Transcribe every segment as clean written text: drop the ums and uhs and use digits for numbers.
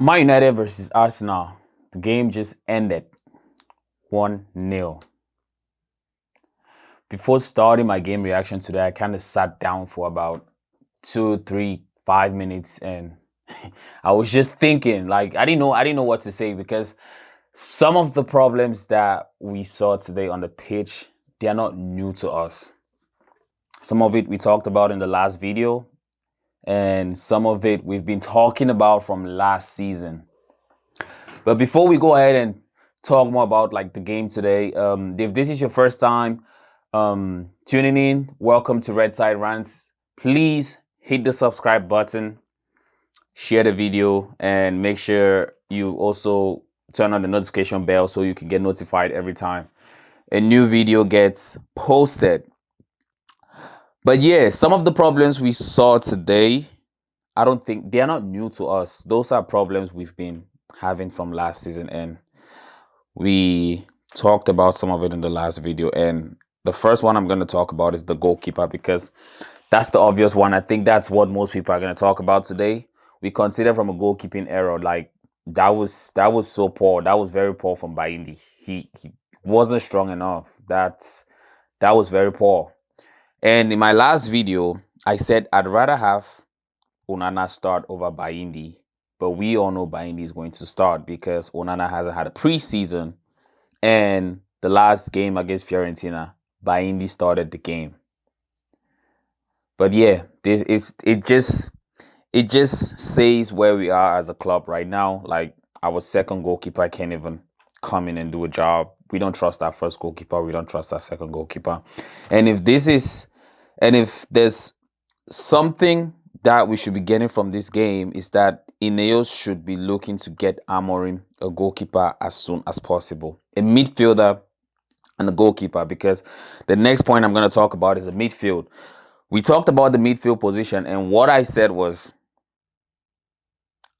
Man United versus Arsenal. The game just ended 1-0. Before starting my game reaction today, I kind of sat down for about 2, 3, 5 minutes and I was just thinking, like I didn't know what to say because some of the problems that we saw today on the pitch, they are not new to us. Some of it we talked about in the last video, and some of it we've been talking about from last season. But before we go ahead and talk more about like the game today, if this is your first time tuning in, welcome to Red Side Rants. Please hit the subscribe button, share the video, and make sure you also turn on the notification bell so you can get notified every time a new video gets posted. But yeah, some of the problems we saw today, I don't think they are not new to us. Those are problems we've been having from last season, and we talked about some of it in the last video. And the first one I'm going to talk about is the goalkeeper, because that's the obvious one. I think that's what most people are going to talk about today. We consider from a goalkeeping error, like that was so poor. That was very poor from Baindi. He wasn't strong enough. That was very poor. And in my last video, I said I'd rather have Onana start over Baindi, but we all know Baindi is going to start because Onana hasn't had a preseason, and the last game against Fiorentina, Baindi started the game. But yeah, it just says where we are as a club right now. Like our second goalkeeper can't even come in and do a job. We don't trust our first goalkeeper. We don't trust our second goalkeeper. And if there's something that we should be getting from this game, is that Ineos should be looking to get Amorim a goalkeeper as soon as possible. A midfielder and a goalkeeper, because the next point I'm going to talk about is the midfield. We talked about the midfield position, and what I said was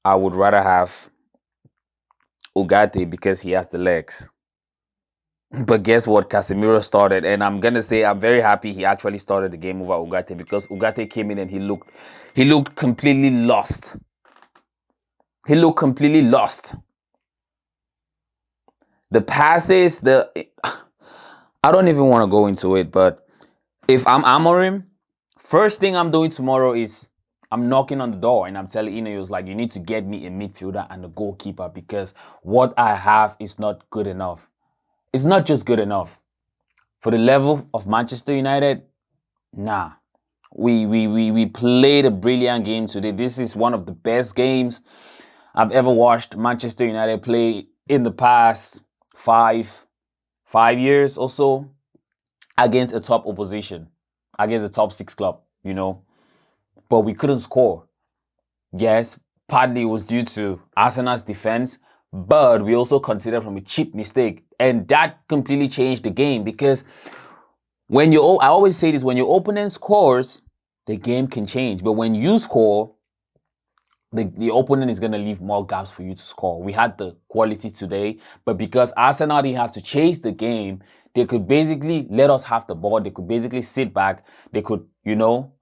I would rather have Ugarte because he has the legs. But guess what? Casemiro started, and I'm gonna say I'm very happy he actually started the game over Ugarte, because Ugarte came in and he looked completely lost. He looked completely lost. The passes, I don't even want to go into it, but if I'm Amorim, first thing I'm doing tomorrow is I'm knocking on the door and I'm telling Ineos, like, you need to get me a midfielder and a goalkeeper, because what I have is not good enough. It's not just good enough. For the level of Manchester United, nah. We played a brilliant game today. This is one of the best games I've ever watched Manchester United play in the past five years or so, against a top opposition, against a top 6 club, But we couldn't score. Yes, partly it was due to Arsenal's defense, but we also considered from a cheap mistake. And that completely changed the game, because I always say this, when your opponent scores, the game can change. But when you score, the opponent is going to leave more gaps for you to score. We had the quality today, but because Arsenal didn't have to chase the game, they could basically let us have the ball. They could basically sit back. They could, they couldn't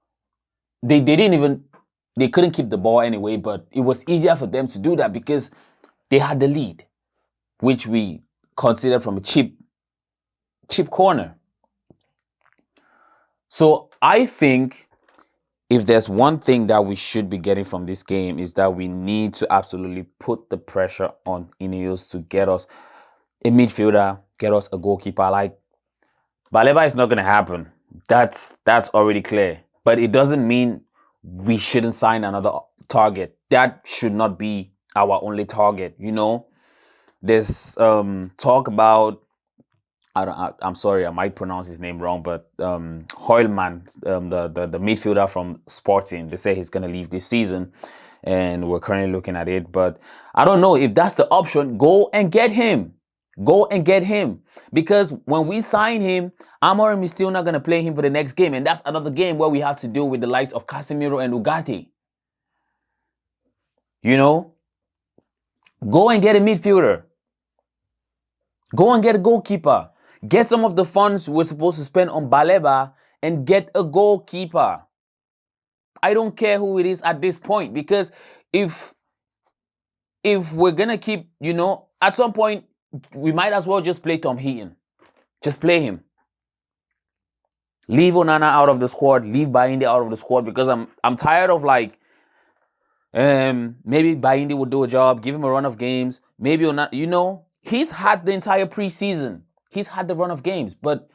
keep the ball anyway, but it was easier for them to do that because they had the lead, which we considered from a cheap corner. So I think if there's one thing that we should be getting from this game, is that we need to absolutely put the pressure on Ineos to get us a midfielder, get us a goalkeeper. Like, Baleba is not going to happen. That's already clear. But it doesn't mean we shouldn't sign another target. That should not be our only target, There's talk about, I'm sorry, I might pronounce his name wrong, but Hoylman, the midfielder from Sporting, they say he's going to leave this season, and we're currently looking at it. But I don't know if that's the option. Go and get him. Go and get him. Because when we sign him, Amorim is still not going to play him for the next game, and that's another game where we have to deal with the likes of Casemiro and Ugarte. Go and get a midfielder. Go and get a goalkeeper. Get some of the funds we're supposed to spend on Baleba and get a goalkeeper. I don't care who it is at this point, because if if we're gonna keep, at some point we might as well just play Tom Heaton. Just play him. Leave Onana out of the squad. Leave Bayinde out of the squad, because I'm tired of like, maybe Bayinde would do a job, give him a run of games. Maybe Onana, he's had the entire preseason. He's had the run of games, but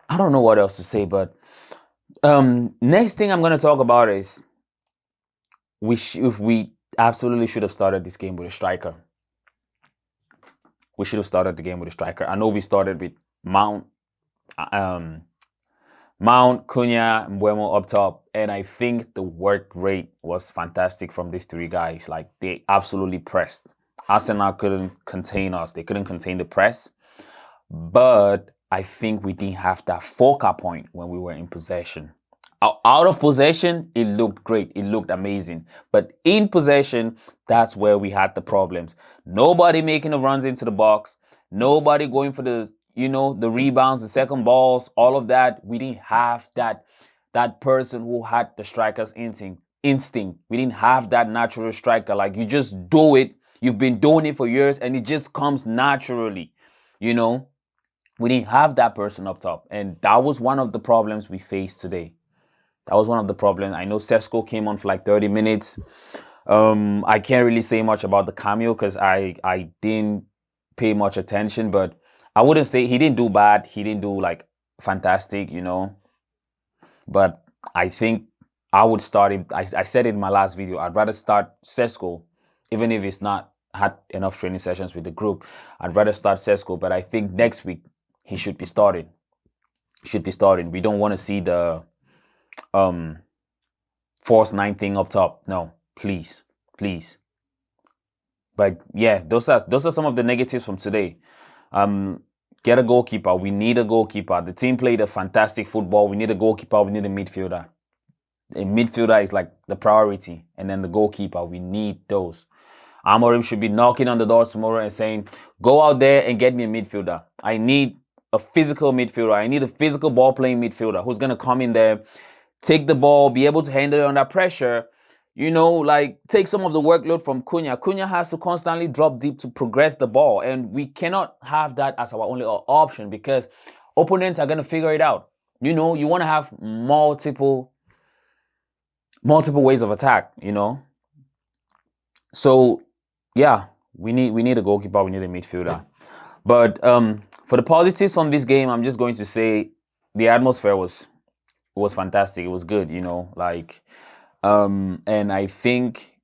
I don't know what else to say. But next thing I'm gonna talk about is if we absolutely should have started this game with a striker. We should have started the game with a striker. I know we started with Mount, Cunha, Mbeumo up top, and I think the work rate was fantastic from these three guys. Like, they absolutely pressed. Arsenal couldn't contain us. They couldn't contain the press, but I think we didn't have that focal point when we were in possession. Out of possession, it looked great. It looked amazing. But in possession, that's where we had the problems. Nobody making the runs into the box. Nobody going for the rebounds, the second balls, all of that. We didn't have that person who had the striker's instinct. We didn't have that natural striker. Like, you just do it. You've been doing it for years, and it just comes naturally. We didn't have that person up top. And that was one of the problems we faced today. That was one of the problems. I know Sesko came on for like 30 minutes. I can't really say much about the cameo because I didn't pay much attention, but I wouldn't say he didn't do bad. He didn't do like fantastic, But I think I would start him. I said it in my last video. I'd rather start Sesko, even if it's not had enough training sessions with the group. I'd rather start Sesko, but I think next week he should be starting. We don't want to see the force 9 thing up top. No, please. But yeah, those are some of the negatives from today. Get a goalkeeper. We need a goalkeeper. The team played a fantastic football. We need a goalkeeper. We need a midfielder. A midfielder is like the priority, and then the goalkeeper. We need those. Amorim should be knocking on the door tomorrow and saying, "Go out there and get me a midfielder. I need a physical midfielder. I need a physical ball-playing midfielder who's gonna come in there, take the ball, be able to handle it under pressure, like take some of the workload from Cunha. Cunha has to constantly drop deep to progress the ball, and we cannot have that as our only option because opponents are going to figure it out. You want to have multiple ways of attack, So, yeah, we need a goalkeeper, we need a midfielder. But for the positives from this game, I'm just going to say the atmosphere was fantastic. It was good, and I think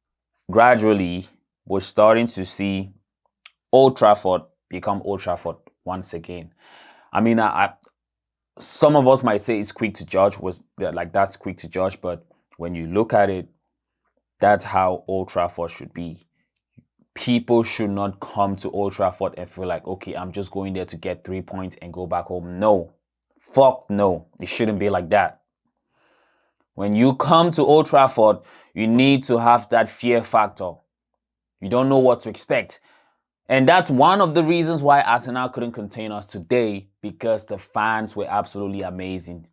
gradually we're starting to see Old Trafford become Old Trafford once again. I mean, some of us might say it's quick to judge, that's quick to judge, but when you look at it, that's how Old Trafford should be. People should not come to Old Trafford and feel like, okay, I'm just going there to get 3 points and go back home. No. Fuck no. It shouldn't be like that. When you come to Old Trafford, you need to have that fear factor. You don't know what to expect. And that's one of the reasons why Arsenal couldn't contain us today, because the fans were absolutely amazing.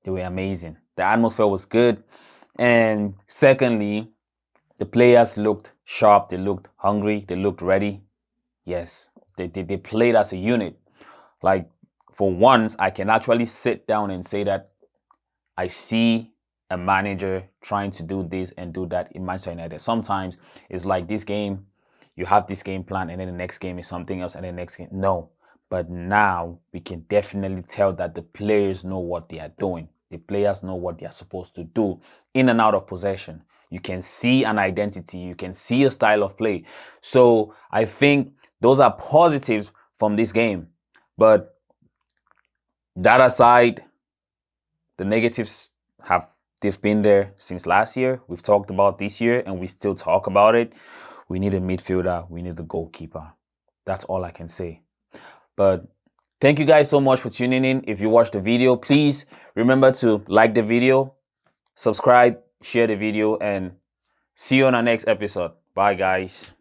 They were amazing. The atmosphere was good. And secondly, the players looked sharp. They looked hungry. They looked ready. Yes, they played as a unit. Like, for once, I can actually sit down and say that I see a manager trying to do this and do that in Manchester United. Sometimes it's like this game, you have this game plan, and then the next game is something else, and then the next game, no. But now we can definitely tell that the players know what they are doing. The players know what they are supposed to do in and out of possession. You can see an identity. You can see a style of play. So I think those are positives from this game. But that aside, the negatives they've been there since last year. We've talked about this year, and we still talk about it. We need a midfielder. We need a goalkeeper. That's all I can say. But thank you guys so much for tuning in. If you watched the video, please remember to like the video, subscribe, share the video, and see you on our next episode. Bye, guys.